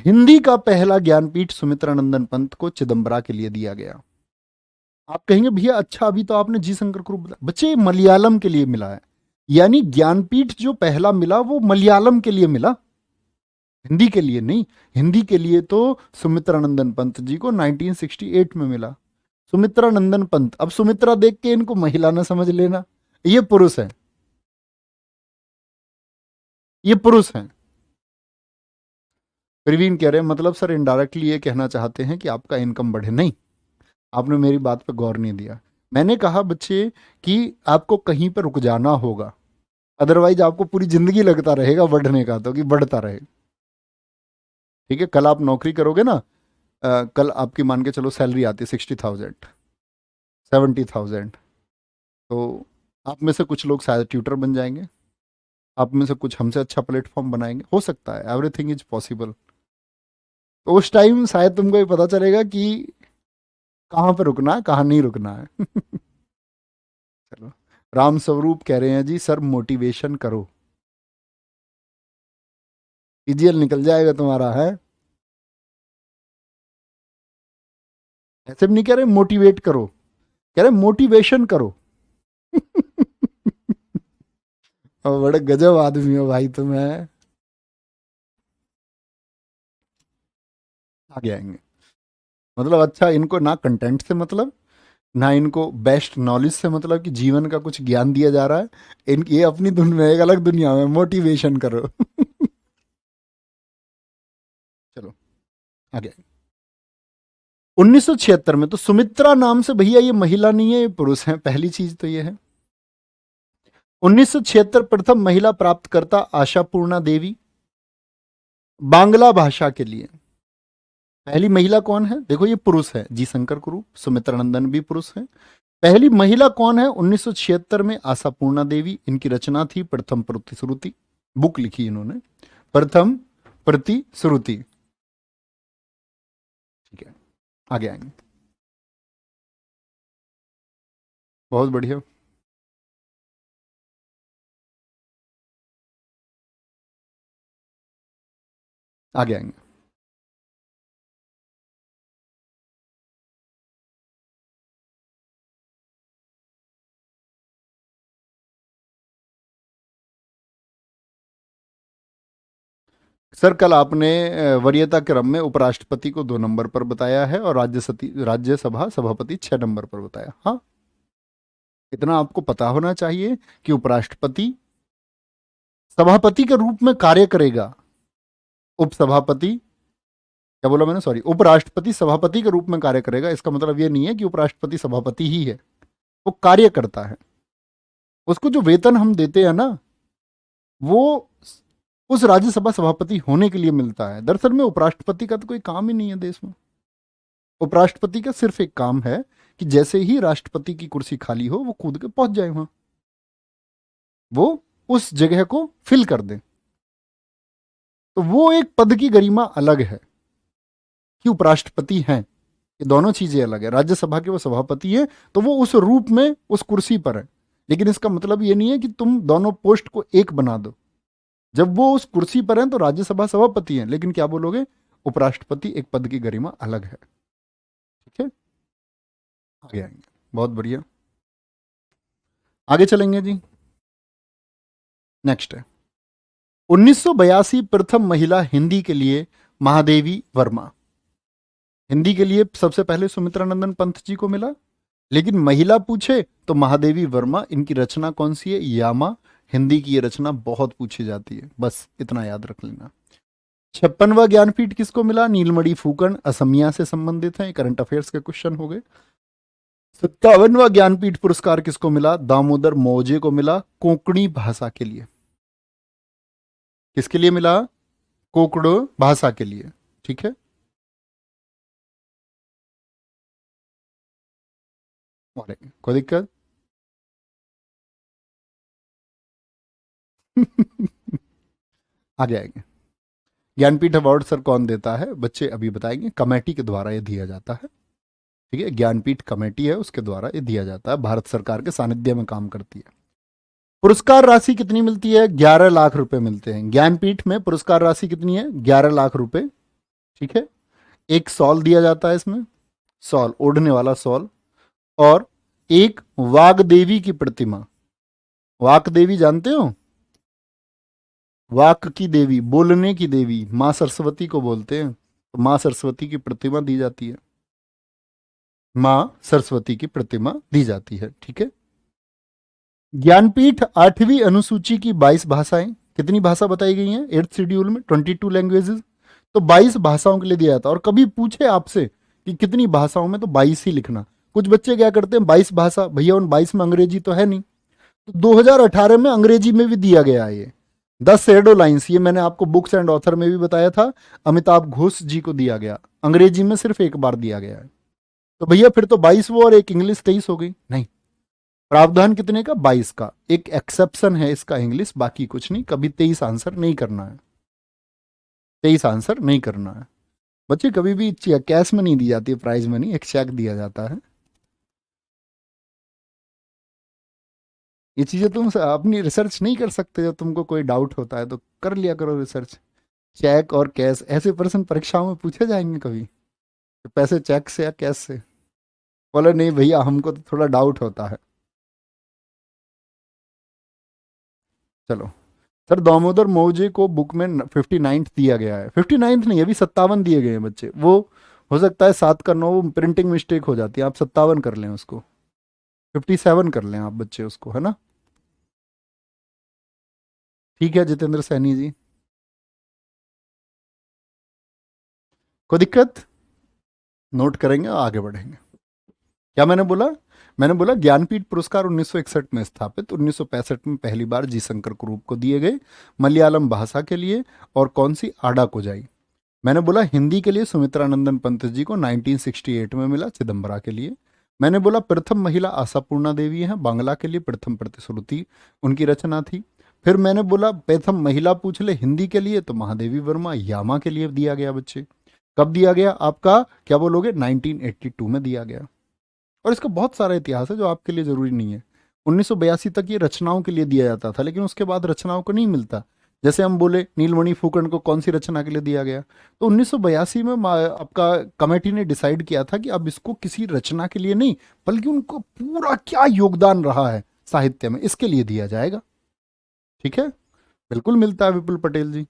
हिंदी का पहला ज्ञानपीठ सुमित्रानंदन पंत को चिदम्बरा के लिए दिया गया। आप कहेंगे भैया अच्छा अभी तो आपने जी शंकर को बताया। बच्चे मलयालम के लिए मिला है, यानी ज्ञानपीठ जो पहला मिला वो मलयालम के लिए मिला, हिंदी के लिए नहीं। हिंदी के लिए तो सुमित्रानंदन पंत जी को 1968 में मिला। सुमित्रानंदन पंत, अब सुमित्रा देख के इनको महिला ना समझ लेना, ये पुरुष है, ये पुरुष हैं। प्रवीण कह रहे हैं मतलब सर इनडायरेक्टली ये कहना चाहते हैं कि आपका इनकम बढ़े। नहीं, आपने मेरी बात पर गौर नहीं दिया। मैंने कहा बच्चे कि आपको कहीं पर रुक जाना होगा, अदरवाइज आपको पूरी जिंदगी लगता रहेगा बढ़ने का, तो कि बढ़ता रहे। ठीक है। कल आप नौकरी करोगे ना, कल आपकी मान के चलो सैलरी आती है 60,000, 70,000, तो आप में से कुछ लोग शायद ट्यूटर बन जाएंगे, आप में से कुछ हमसे अच्छा प्लेटफॉर्म बनाएंगे, हो सकता है, एवरीथिंग इज पॉसिबल। तो उस टाइम शायद तुमको ये पता चलेगा कि कहाँ पे रुकना है, कहाँ नहीं रुकना है। चलो, राम स्वरूप कह रहे हैं जी सर मोटिवेशन करो, पीजीएल निकल जाएगा तुम्हारा है। ऐसे भी नहीं कह रहे मोटिवेट करो, कह रहे मोटिवेशन करो। और बड़े गजब आदमी हो भाई तुम है। आगे आएंगे। मतलब अच्छा, इनको ना कंटेंट से मतलब, ना इनको बेस्ट नॉलेज से मतलब कि जीवन का कुछ ज्ञान दिया जा रहा है। ये अपनी दुनिया में, एक अलग दुनिया में मोटिवेशन करो। चलो आगे। 1976 में तो सुमित्रा नाम से, भैया ये महिला नहीं है, ये पुरुष है, पहली चीज तो ये है। 1976 प्रथम महिला प्राप्तकर्ता आशापूर्णा देवी, बांग्ला भाषा के लिए। पहली महिला कौन है? देखो ये पुरुष है, जी शंकर कुरूप, सुमित्रानंदन भी पुरुष है। पहली महिला कौन है? 1976 में आशापूर्णा देवी। इनकी रचना थी प्रथम प्रतिश्रुति, बुक लिखी इन्होंने, प्रथम प्रतिश्रुति। ठीक है। आगे आएंगे। बहुत बढ़िया। आगे आएंगे। सर कल आपने वरीयता क्रम में उपराष्ट्रपति को 2 नंबर पर बताया है और राज्यसभा सभापति 6 नंबर पर बताया। हाँ, इतना आपको पता होना चाहिए कि उपराष्ट्रपति सभापति के रूप में कार्य करेगा, उपसभापति, क्या बोला मैंने, सॉरी, उपराष्ट्रपति सभापति के रूप में कार्य करेगा। इसका मतलब यह नहीं है कि उपराष्ट्रपति सभापति ही है, वो कार्य करता है। उसको जो वेतन हम देते हैं ना, वो उस राज्यसभा सभापति होने के लिए मिलता है। दरअसल में उपराष्ट्रपति का तो कोई काम ही नहीं है देश में। उपराष्ट्रपति का सिर्फ एक काम है कि जैसे ही राष्ट्रपति की कुर्सी खाली हो वो कूद के पहुंच जाए वहां, वो उस जगह को फिल कर दे। तो वो एक पद की गरिमा अलग है कि उपराष्ट्रपति हैं, ये दोनों चीजें अलग है। राज्यसभा के वो सभापति हैं, तो वो उस रूप में उस कुर्सी पर है, लेकिन इसका मतलब ये नहीं है कि तुम दोनों पोस्ट को एक बना दो। जब वो उस कुर्सी पर हैं तो राज्यसभा सभापति हैं, लेकिन क्या बोलोगे, उपराष्ट्रपति एक पद की गरिमा अलग है। ठीक है, आगे आएंगे, बहुत बढ़िया, आगे चलेंगे जी। नेक्स्ट है 1982 प्रथम महिला हिंदी के लिए महादेवी वर्मा। हिंदी के लिए सबसे पहले सुमित्रा नंदन पंत जी को मिला, लेकिन महिला पूछे तो महादेवी वर्मा। इनकी रचना कौन सी है, यामा। हिंदी की ये रचना बहुत पूछी जाती है, बस इतना याद रख लेना। 56वां ज्ञानपीठ किसको मिला, नीलमणि फूकन, असमिया से संबंधित है, करंट अफेयर्स के क्वेश्चन हो गए। 57वां ज्ञानपीठ पुरस्कार किसको मिला, दामोदर मौजे को मिला, कोंकणी भाषा के लिए। किसके लिए मिला, कोंकण भाषा के लिए। ठीक है, कोई दिक्कत आगे आएंगे। ज्ञानपीठ अवार्ड सर कौन देता है, बच्चे अभी बताएंगे, कमेटी के द्वारा ये दिया जाता है। ठीक है, ज्ञानपीठ कमेटी है, उसके द्वारा ये दिया जाता है, भारत सरकार के सानिध्य में काम करती है। पुरस्कार राशि कितनी मिलती है, 11 लाख रुपए मिलते हैं ज्ञानपीठ में। पुरस्कार राशि कितनी है, 11 लाख रुपए। ठीक है, एक सॉल दिया जाता है इसमें, सॉल ओढ़ने वाला सॉल, और एक वाग्देवी की प्रतिमा। वाक देवी जानते हो, वाक की देवी, बोलने की देवी, मां सरस्वती को बोलते हैं, तो मां सरस्वती की प्रतिमा दी जाती है, मां सरस्वती की प्रतिमा दी जाती है। ठीक है, ज्ञानपीठ 8वीं अनुसूची की 22 भाषाएं, कितनी भाषा बताई गई हैं 8th शेड्यूल में, 22 लैंग्वेजेस, तो 22 भाषाओं के लिए दिया जाता है। और कभी पूछे आपसे कि कितनी भाषाओं में, तो 22 ही लिखना। कुछ बच्चे क्या करते हैं 22 भाषा, भैया उन 22 में अंग्रेजी तो है नहीं, तो 2018 में अंग्रेजी में भी दिया गया है ये 10 शेडो लाइन्स। ये मैंने आपको बुक्स एंड ऑथर में भी बताया था, अमिताभ घोष जी को दिया गया, अंग्रेजी में सिर्फ एक बार दिया गया है। तो भैया फिर तो 22 वो और एक इंग्लिश 23 हो गई, नहीं, प्रावधान कितने का, 22 का। एक एक्सेप्शन है इसका इंग्लिश, बाकी कुछ नहीं, कभी 23 आंसर नहीं करना है, 23 आंसर नहीं करना है बच्चे। कभी भी कैश में नहीं दी जाती है प्राइज मनी, एक चेक दिया जाता है। ये चीजें तुम अपनी रिसर्च नहीं कर सकते, जब तुमको कोई डाउट होता है तो कर लिया करो रिसर्च। चेक और कैश, ऐसे प्रश्न परीक्षाओं में पूछे जाएंगे कभी, तो पैसे चेक से या कैश से, बोले नहीं भैया हमको तो थोड़ा डाउट होता है। चलो सर, दामोदर मौजे को बुक में 59th दिया गया है, 59th नहीं, अभी 57 दिए गए हैं बच्चे, वो हो सकता है 7 का 9 प्रिंटिंग मिस्टेक हो जाती है, आप 57 कर लें उसको, 57 कर लें आप बच्चे उसको, है ना। ठीक है जितेंद्र सैनी जी, कोई दिक्कत, नोट करेंगे और आगे बढ़ेंगे। क्या मैंने बोला, मैंने बोला ज्ञानपीठ पुरस्कार 1961 में स्थापित, 1965 में पहली बार जी शंकर कुरूप को दिए गए मलयालम भाषा के लिए, और कौन सी, आडा कोजाई। मैंने बोला हिंदी के लिए सुमित्रा नंदन पंत जी को 1968 में मिला, चिदम्बरा के लिए। मैंने बोला प्रथम महिला आशापूर्णा देवी हैं, बांग्ला के लिए प्रथम प्रतिश्रुति उनकी रचना थी। फिर मैंने बोला प्रथम महिला पूछ ले हिंदी के लिए, तो महादेवी वर्मा, यामा के लिए दिया गया बच्चे। कब दिया गया आपका, क्या बोलोगे, 1982 में दिया गया। और इसका बहुत सारा इतिहास है जो आपके लिए जरूरी नहीं है। 1982 तक ये रचनाओं के लिए दिया जाता था, लेकिन उसके बाद रचनाओं को नहीं मिलता। जैसे हम बोले नीलमणि फूकन को कौन सी रचना के लिए दिया गया, तो 1982 में आपका कमेटी ने डिसाइड किया था कि अब इसको किसी रचना के लिए नहीं, बल्कि उनको पूरा क्या योगदान रहा है साहित्य में, इसके लिए दिया जाएगा। ठीक है, बिल्कुल मिलता है विपुल पटेल जी।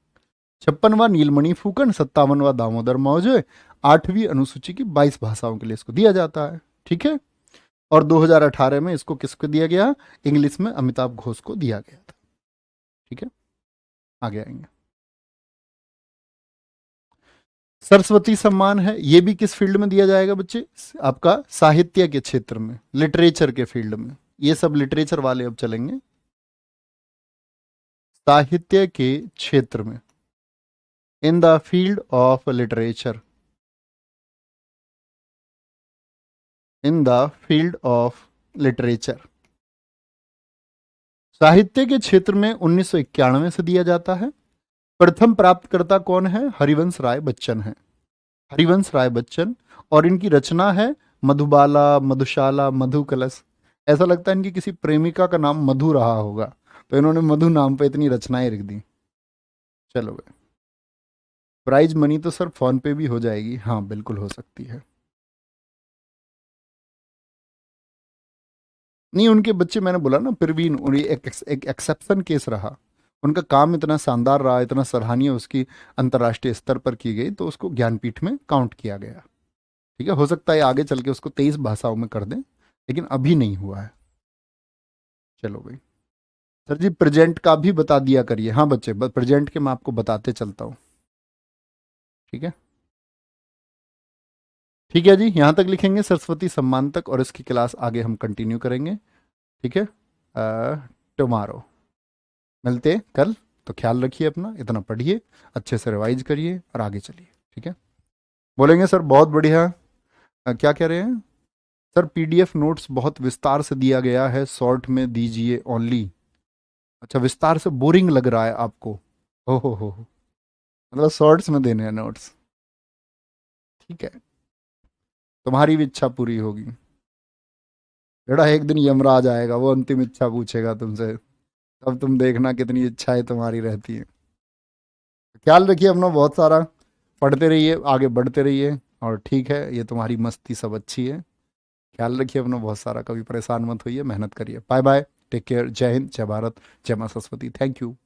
56वां नीलमणि फूकन, 57वां दामोदर मौजे, 8वीं अनुसूची की 22 भाषाओं के लिए इसको दिया जाता है। ठीक है, और 2018 में इसको किसको दिया गया, इंग्लिश में अमिताभ घोष को दिया गया था। ठीक है, आगे आएंगे। सरस्वती सम्मान है, ये भी किस फील्ड में दिया जाएगा बच्चे, आपका साहित्य के क्षेत्र में, लिटरेचर के फील्ड में। ये सब लिटरेचर वाले अब चलेंगे, साहित्य के क्षेत्र में, in the field of literature, in the field of literature. साहित्य के क्षेत्र में 1991 से दिया जाता है। प्रथम प्राप्तकर्ता कौन है? हरिवंश राय बच्चन है। हरिवंश राय बच्चन। और इनकी रचना है मधुबाला, मधुशाला, मधु कलश। ऐसा लगता है इनकी किसी प्रेमिका का नाम मधु रहा होगा, तो इन्होंने मधु नाम पे इतनी रचनाएं लिख दी। चलो भाई, प्राइज मनी तो सर फोन पे भी हो जाएगी। हाँ बिल्कुल हो सकती है। नहीं, उनके बच्चे, मैंने बोला ना प्रवीण, उन्हें एक एक्सेप्शन केस रहा। उनका काम इतना शानदार रहा, इतना सराहनीय, उसकी अंतर्राष्ट्रीय स्तर पर की गई, तो उसको ज्ञानपीठ में काउंट किया गया। ठीक है, हो सकता है आगे चल के उसको 23 भाषाओं में कर दें, लेकिन अभी नहीं हुआ है। चलो भाई, सर जी प्रेजेंट का भी बता दिया करिए। हाँ बच्चे, प्रेजेंट के मैं आपको बताते चलता हूँ। ठीक है, ठीक है जी, यहाँ तक लिखेंगे सरस्वती सम्मान तक, और इसकी क्लास आगे हम कंटिन्यू करेंगे। ठीक है, टुमारो मिलते हैं कल। तो ख्याल रखिए अपना, इतना पढ़िए, अच्छे से रिवाइज करिए और आगे चलिए। ठीक है, बोलेंगे सर बहुत बढ़िया। क्या कह रहे हैं सर? पीडीएफ नोट्स बहुत विस्तार से दिया गया है, शॉर्ट में दीजिए ओनली। अच्छा, विस्तार से बोरिंग लग रहा है आपको? हो, मतलब शॉर्ट्स में देने हैं नोट्स। ठीक है, तुम्हारी भी इच्छा पूरी होगी बेटा। एक दिन यमराज आएगा, वो अंतिम इच्छा पूछेगा तुमसे, तब तुम देखना कितनी इच्छाएं तुम्हारी रहती हैं। ख्याल रखिए अपना बहुत सारा, पढ़ते रहिए, आगे बढ़ते रहिए। और ठीक है, ये तुम्हारी मस्ती सब अच्छी है। ख्याल रखिए अपना बहुत सारा, कभी परेशान मत होइए, मेहनत करिए। बाय बाय, टेक केयर, जय हिंद, जय भारत, जय माँ सरस्वती। Thank you.